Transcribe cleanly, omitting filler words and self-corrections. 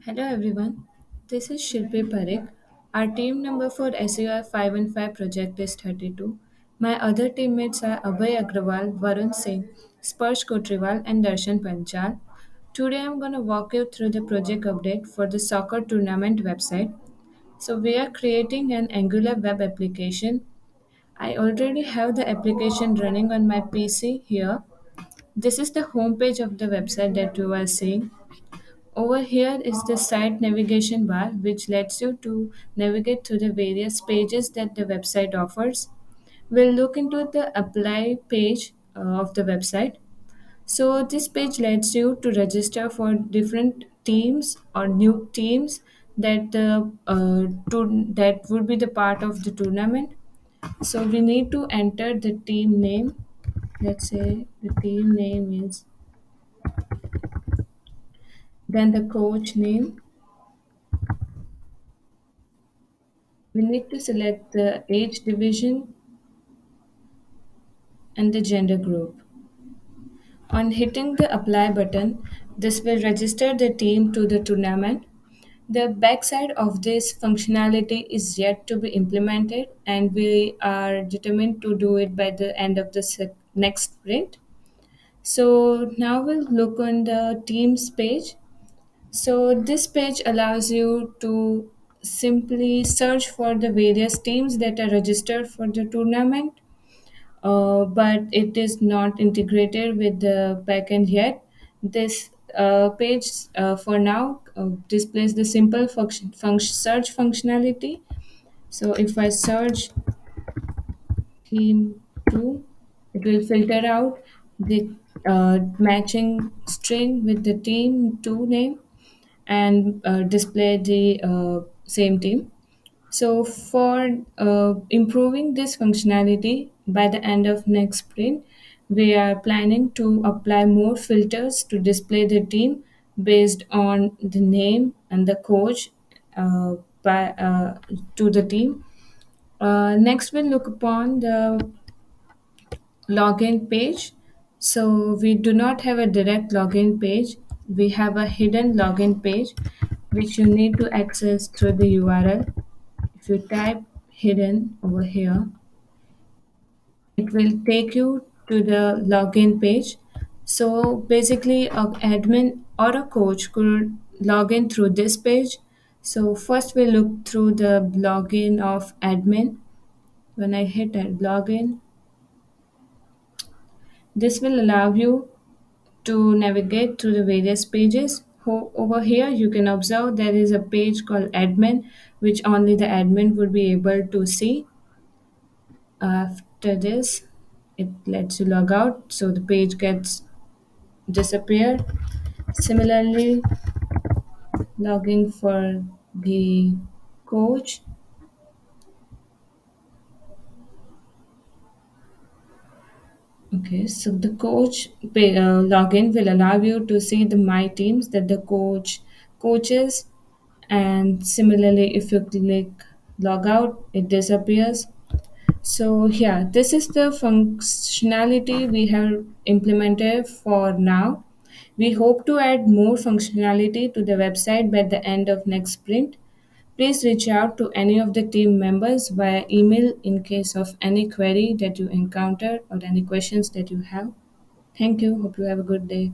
Hello everyone, this is Shilpi Parekh. Our team number for SUI 515 project is 32. My other teammates are Abhay Agrawal, Varun Singh, Sparsh Kotriwal, and Darshan Panchal. Today I'm going to walk you through the project update for the soccer tournament website. So we are creating an Angular web application. I already have the application running on my PC here. This is the homepage of the website that you are seeing. Over here is the site navigation bar, which lets you to navigate through the various pages that the website offers. We'll look into the apply page of the website. So this page lets you to register for different teams or new teams that would be the part of the tournament. So we need to enter the team name. Let's say the team name is then the coach name. We need to select the age division and the gender group. On hitting the apply button, this will register the team to the tournament. The backside of this functionality is yet to be implemented, and we are determined to do it by the end of the next sprint. So now we'll look on the teams page. So this page allows you to simply search for the various teams that are registered for the tournament, but it is not integrated with the backend yet. This page for now displays the simple search functionality. So if I search team 2, it will filter out the matching string with the team 2 name and display the same team. So for improving this functionality by the end of next sprint, we are planning to apply more filters to display the team based on the name and the coach uh, by, to the team. Next, we'll look upon the login page. So we do not have a direct login page. We have a hidden login page which you need to access through the URL. If you type hidden over here, it will take you to the login page. So basically, an admin or a coach could log in through this page. So first we look through the login of admin. When I hit login, this will allow you to navigate through the various pages. Over here, you can observe there is a page called admin, which only the admin would be able to see. After this, it lets you log out, so the page gets disappeared. Similarly, logging for the coach. Okay, so the login will allow you to see the my teams that the coaches, and similarly, if you click log out, it disappears. So yeah, this is the functionality we have implemented for now. We hope to add more functionality to the website by the end of next sprint. Please reach out to any of the team members via email in case of any query that you encounter or any questions that you have. Thank you. Hope you have a good day.